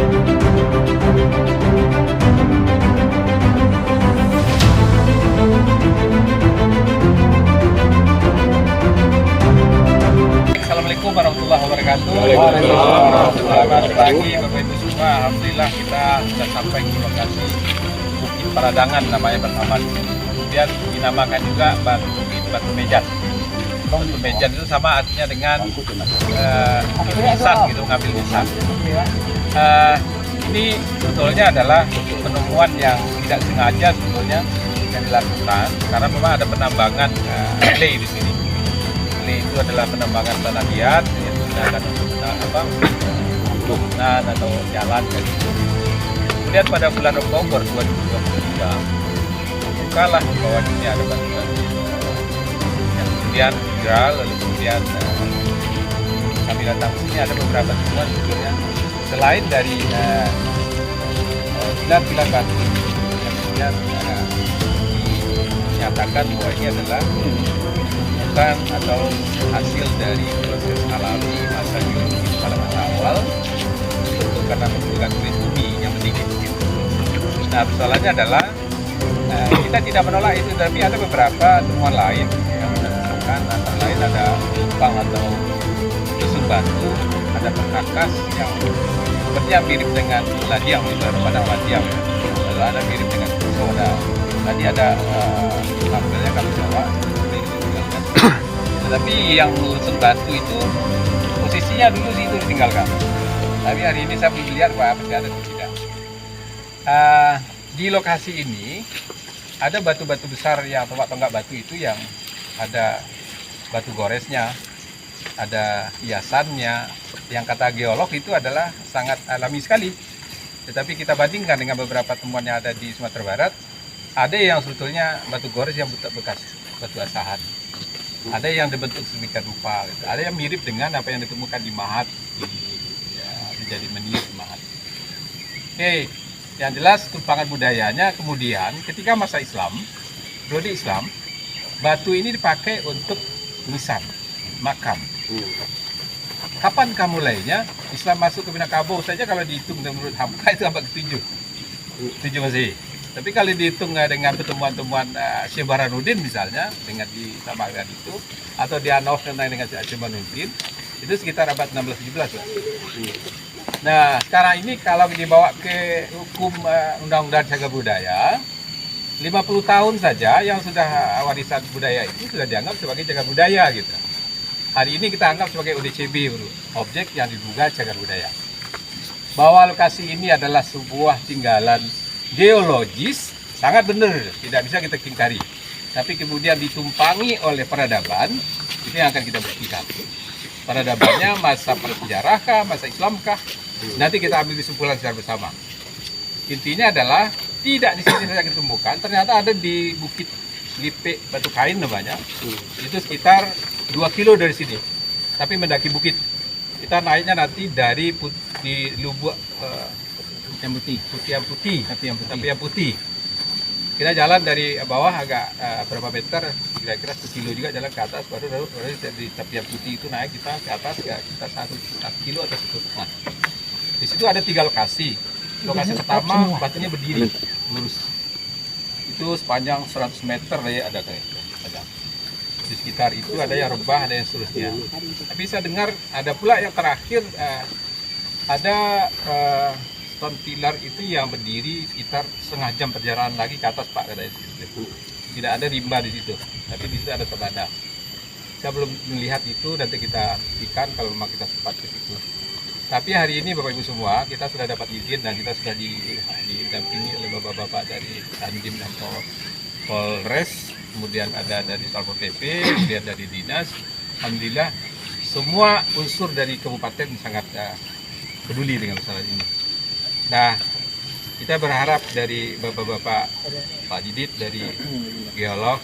Assalamualaikum warahmatullahi wabarakatuh. Selamat pagi Bapak Ibu semua. Alhamdulillah kita sudah sampai di lokasi Bukit Paradangan namanya pertama di sini. Kemudian dinamakan juga Batu Mejan. Batu Mejan itu sama artinya dengan lisan gitu, ngambil lisan. Ini sebetulnya adalah penemuan yang tidak sengaja sebetulnya yang dilakukan karena memang ada penambangan clay di sini. Clay itu adalah penambangan tanah liat yang digunakan untuk bangunan atau jalan kayak gitu. Kemudian pada bulan Oktober 2023 bukalah di bawah ini ada batu-batu yang kemudian viral, lalu kemudian kami datang ke sini ada beberapa temuan sebetulnya selain dari pilar-pilar batu yang kemudian dinyatakan bahwa ini adalah bukan atau hasil dari proses alami masa geologi pada masa awal itu karena pembentukan kulit bumi yang mendidih. Nah, persoalannya adalah kita tidak menolak itu, tapi ada beberapa temuan lain yang menunjukkan antara lain ada lubang atau tusuk batu, ada perkakas yang sepertinya mirip dengan ladiang, pada ladiang, lalu ada mirip dengan pisau, tadi ada sampelnya kami bawa. Tetapi yang tusuk batu itu posisinya dulu sih itu ditinggalkan. Tapi hari ini saya belum lihat apa ada atau tidak. Di lokasi ini ada batu-batu besar yang tonggak batu itu yang ada batu goresnya, ada hiasannya. Yang kata geolog itu adalah sangat alami sekali. Tetapi kita bandingkan dengan beberapa temuan yang ada di Sumatera Barat, ada yang sebetulnya batu gores yang bekas batu asahan. Ada yang dibentuk sedemikian rupa, gitu. Ada yang mirip dengan apa yang ditemukan di Mahat, menjadi menir di Mahat. Oke, yang jelas tumpangan budayanya kemudian ketika masa Islam, periode Islam, batu ini dipakai untuk nisan, makam. Kapan mulainya Islam masuk ke Minangkabau saja kalau dihitung menurut Hamka itu abad ke-7. 7 Masehi. Tapi kalau dihitung dengan pertemuan-temuan Syekh Burhanuddin misalnya dengan di Samarkand itu atau di Anof dengan Syekh Burhanuddin itu sekitar abad 16-17 lah. Nah, sekarang ini kalau dibawa ke hukum Undang-Undang Cagar Budaya 50 tahun saja yang sudah warisan budaya itu sudah dianggap sebagai cagar budaya gitu. Hari ini kita anggap sebagai ODCB, objek yang diduga cagar budaya. Bahwa lokasi ini adalah sebuah tinggalan geologis sangat benar, tidak bisa kita ingkari. Tapi kemudian ditumpangi oleh peradaban, itu yang akan kita buktikan. Peradabannya masa prasejarahkah, masa Islamkah? Nanti kita ambil kesimpulan secara bersama. Intinya adalah tidak di sini saja kita temukan, ternyata ada di Bukit Lipe Batu Kain namanya. Itu sekitar 2 kilo dari sini. Tapi mendaki bukit. Kita naiknya nanti dari Lubuk yang putih, tapi yang putih. Kita jalan dari bawah agak berapa meter, kira-kira 1 kilo juga jalan ke atas, baru dari Tapian Putih itu naik kita ke atas ya kita 1 kilo atau 1,5. Di situ ada 3 lokasi. Lokasi pertama batunya berdiri lurus. Itu sepanjang 100 meter ya ada kayak. Di sekitar itu ada yang rebah, ada yang seterusnya. Tapi saya dengar ada pula yang terakhir ada stone pilar itu yang berdiri sekitar setengah jam perjalanan lagi ke atas Pak katanya. Tidak ada rimba di situ, tapi di situ ada sabana. Saya belum melihat itu, nanti kita buktikan kalau memang kita sempat ke situ. Tapi hari ini Bapak Ibu semua kita sudah dapat izin dan kita sudah didampingi oleh bapak-bapak dari Dandim dan Polres, kemudian ada dari Satpol PP, kemudian dari dinas. Alhamdulillah semua unsur dari kabupaten sangat peduli dengan masalah ini. Nah, kita berharap dari bapak-bapak Pak Didit dari geolog,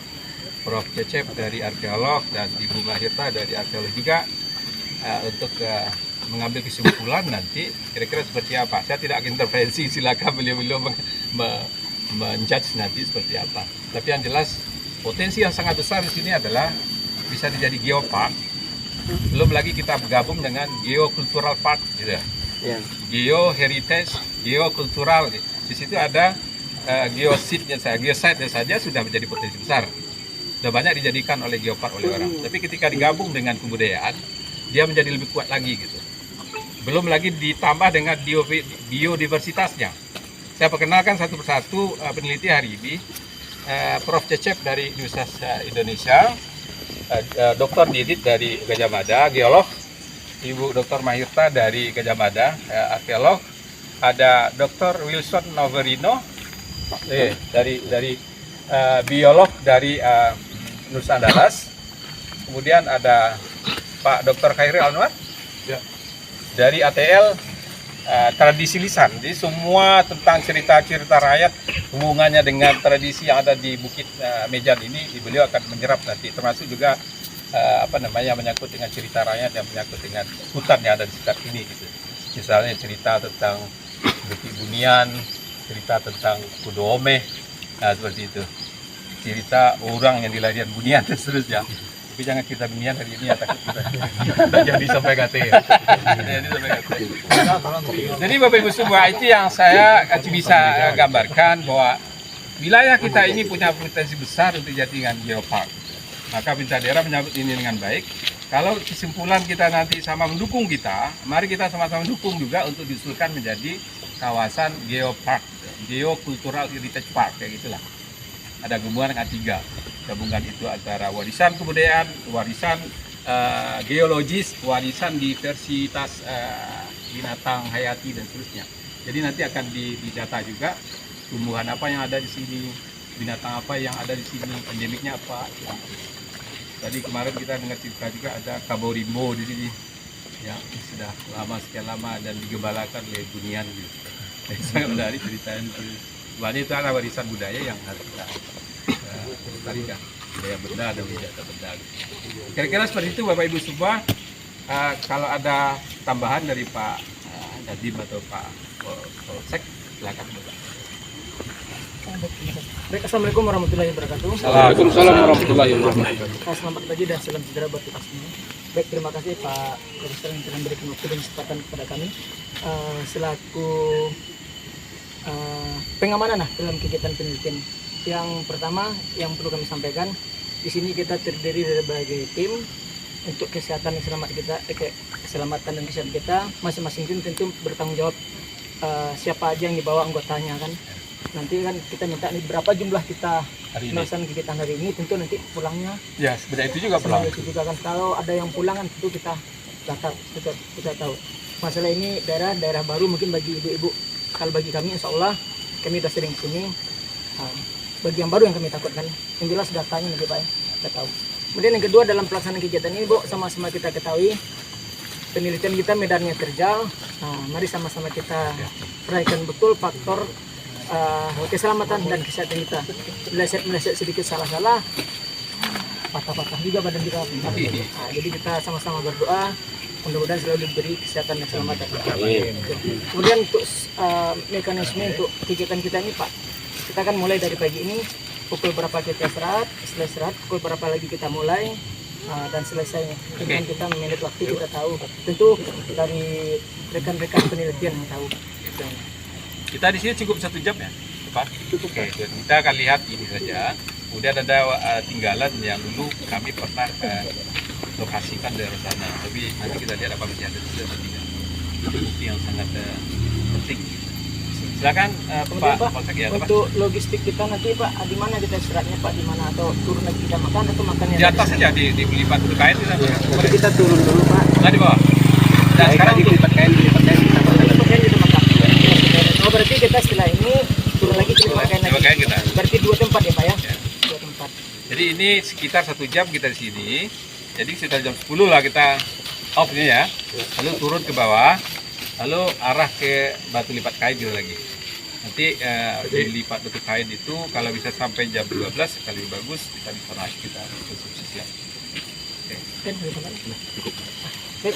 Prof. Cecep dari arkeolog, dan Ibu Mahirta dari arkeolog juga untuk mengambil kesimpulan nanti kira-kira seperti apa. Saya tidak akan intervensi, silakan beliau-beliau menjudge nanti seperti apa. Tapi yang jelas potensi yang sangat besar di sini adalah bisa menjadi geopark. Belum lagi kita bergabung dengan geocultural park gitu. Geoheritage, geokultural. Di situ ada geosite-nya saja sudah menjadi potensi besar. Sudah banyak dijadikan oleh geopark oleh orang. Tapi ketika digabung dengan kebudayaan, dia menjadi lebih kuat lagi gitu. Belum lagi ditambah dengan biodiversitasnya. Saya perkenalkan satu persatu peneliti hari ini, Prof. Cecep dari Universitas Indonesia, Dr. Didit dari Gajah Mada, geolog, Ibu Dr. Mahirta dari Gajah Mada, arkeolog, ada Dr. Wilson Noverino dari biolog dari Nusa Andalas, kemudian ada Pak Dr. Khairil Anwar dari ATL tradisi lisan. Jadi semua tentang cerita-cerita rakyat hubungannya dengan tradisi yang ada di Bukit Mejan ini, beliau akan menyerap nanti, termasuk juga menyangkut dengan cerita rakyat yang menyangkut dengan hutan yang ada di sekitar ini gitu. Misalnya cerita tentang Bukit Bunian, cerita tentang Kudu Omeh, nah seperti itu. Cerita orang yang dilarian Bunian dan seterusnya. Tapi jangan kita Bunian hari ini ya, takut kita jadi sampai KT ya. Jadi Bapak Ibu semua, itu yang saya bisa gambarkan bahwa wilayah kita ini punya potensi besar untuk jadikan geopark. Maka pemerintah daerah menyambut ini dengan baik. Kalau kesimpulan kita nanti sama mendukung kita, mari kita sama-sama mendukung juga untuk diusulkan menjadi kawasan geopark, geokultural heritage park, kayak gitulah. Ada gabungan dengan 3. Gabungan itu antara warisan kebudayaan, warisan geologis, warisan diversitas binatang hayati dan seterusnya. Jadi nanti akan didata juga tumbuhan apa yang ada di sini, binatang apa yang ada di sini, endemiknya apa. Tadi kemarin kita dengar cerita juga ada Kaborimbo di sini, yang sudah sekian lama dan digembalakan oleh Bunian gitu. Sangat menarik ceritanya. Banyak itu adalah warisan budaya yang harus kita lestarikan, budaya benda dan wisata benda. Kira-kira seperti itu Bapak Ibu semua. Kalau ada tambahan dari Pak Dadim atau Pak Polsek, silakan. Baik, Assalamualaikum warahmatullahi wabarakatuh. Waalaikumsalam warahmatullahi wabarakatuh. Selamat pagi dan salam sejahtera buat kita semua. Baik, terima kasih Pak Profesor yang telah memberikan waktu dan kesempatan kepada kami selaku pengamanan dalam kegiatan penelitian. Yang pertama yang perlu kami sampaikan, di sini kita terdiri dari berbagai tim untuk kesehatan dan keselamatan dan kesehatan kita. Masing-masing tim tentu bertanggung jawab siapa aja yang dibawa anggotanya kan. Nanti kan kita minta nih berapa jumlah kita melaksanakan kegiatan hari ini, tentu nanti pulangnya. Ya, sebenarnya itu juga pulang. Itu juga kan, kalau ada yang pulang kan tentu kita catat, kita tahu. Masalah ini daerah baru mungkin bagi ibu-ibu. Kalau bagi kami, insya Allah kami sudah sering sini. Bagi yang baru yang kami takutkan, yang jelas datanya lebih baik, kita tahu. Kemudian yang kedua, dalam pelaksanaan kegiatan ini, Bu, sama-sama kita ketahui penelitian kita medannya terjal. Mari sama-sama kita perhatikan betul faktor keselamatan dan kesehatan kita. Meleset sedikit salah-salah, patah-patah juga badan kita. Jadi kita sama-sama berdoa, mudah-mudahan selalu diberi kesehatan dan keselamatan. Kemudian untuk mekanisme untuk kegiatan kita ini, Pak, kita akan mulai dari pagi ini, pukul berapa kita istirahat, setelah istirahat pukul berapa lagi kita mulai, dan selesainya. Dengan kita memanage waktu, kita tahu. Tentu dari rekan-rekan penelitian yang tahu. Kita di sini cukup 1 jam ya, Pak? Cukup. Kita akan lihat ini saja. Kemudian ada tinggalan yang dulu kami pernah lokasikan dari sana. Tapi nanti kita lihat apa masih ada di sana. Itu bukti yang sangat penting. Silakan Pak Polsek ya. Untuk logistik kita nanti Pak, di mana kita istirahatnya Pak? Di mana, atau turun lagi kita makan atau makannya di atas saja di lipat kain kita. Kita turun dulu Pak. Nah, di bawah. Nah, sekarang di lipat kain kita makan. Oh, berarti kita setelah ini turun lagi ke lipat kain lagi. Kita. Berarti 2 tempat ya Pak ya? 2 tempat. Jadi ini sekitar 1 jam kita di sini. Jadi sekitar jam 10 lah kita off-nya ya. Lalu turun ke bawah. Lalu arah ke batu lipat kain gitu lagi. Nanti dilipat batu kain itu kalau bisa sampai jam 12 sekali bagus, kita bisa naik, kita konsumsi siang. Oke.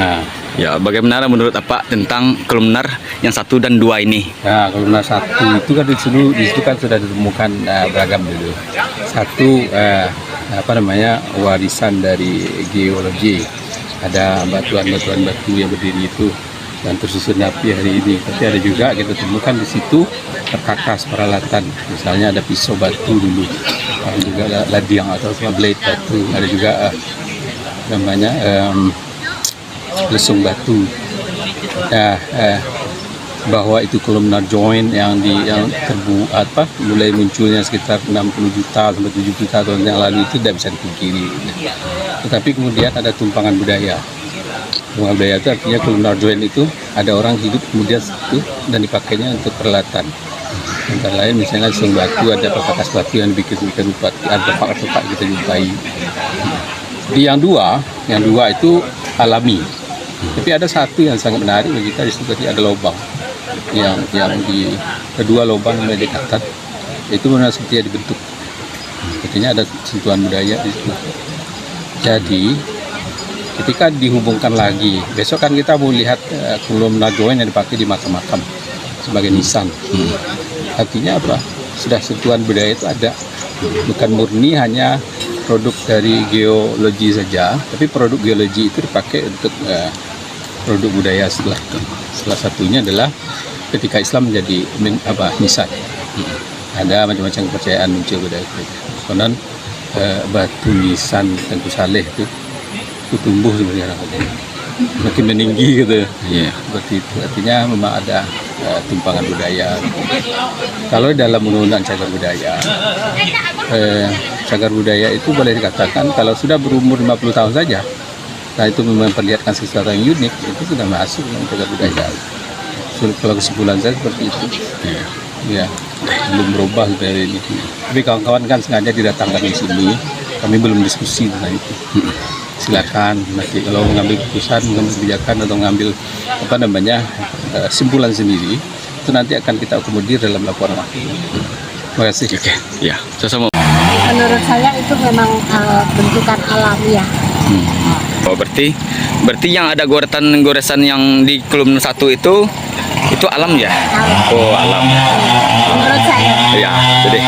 Nah, Ya, bagaimana menurut Bapak tentang kolumnar yang 1 dan 2 ini? nah kolomnar 1 itu kan di situ kan sudah ditemukan beragam dulu. 1 apa namanya, warisan dari geologi. Ada batuan-batuan batu yang berdiri itu dan tersusun rapi hari ini. Tapi ada juga kita temukan di situ perkakas peralatan. Misalnya ada pisau batu dulu, ada juga ladiang atau blade batu, ada juga namanya lesung batu. Nah, bahwa itu kolumnar joint yang terbuat mulai munculnya sekitar 60 juta sampai 70 tahun yang lalu itu tidak bisa dipungkiri. Tetapi kemudian ada tumpangan budaya. Tumpangan budaya itu artinya kolumnar joint itu ada orang hidup kemudian itu dan dipakainya untuk peralatan. Antara lain misalnya lesung batu, ada perkakas batu yang dibikin artefak-artefak kita jumpai. Di yang dua itu alami. Tapi ada satu yang sangat menarik bagi kita, di situ tadi ada lubang yang di kedua lubang yang berdekatan itu benar seperti dibentuk. Artinya ada sentuhan budaya di situ. Jadi ketika dihubungkan lagi, besok kan kita mau lihat kolumnar joint yang dipakai di makam-makam sebagai nisan. Artinya apa? Sudah sentuhan budaya itu ada, bukan murni hanya produk dari geologi saja, tapi produk geologi itu dipakai untuk produk budaya setelah itu. Salah satunya adalah ketika Islam menjadi nisan. Ada macam-macam kepercayaan muncul budaya itu. Konon batu nisan Tengku Saleh itu tumbuh sebenarnya makin meninggi gitu. Seperti itu. Artinya memang ada tumpangan budaya. Kalau dalam undang-undang cagar budaya, cagar budaya itu boleh dikatakan kalau sudah berumur 50 tahun saja, nah itu memperlihatkan sesuatu yang unik, itu sudah masuk dalam cagar budaya. Kalau kesimpulan saya seperti itu. Ya, belum berubah dari ini. Tapi kawan-kawan kan sengaja didatangkan di sini, kami belum diskusi tentang itu. Silakan nanti kalau mengambil keputusan, mengambil kebijakan atau mengambil simpulan sendiri, itu nanti akan kita akomodir dalam laporan. Terima kasih. Oke, ya, sama. Menurut saya itu memang bentukan alamiah. Oh, berarti yang ada goresan yang di kolumnar 1 itu alam ya? Alam. Oh, alam. Menurut saya. Ya, jadi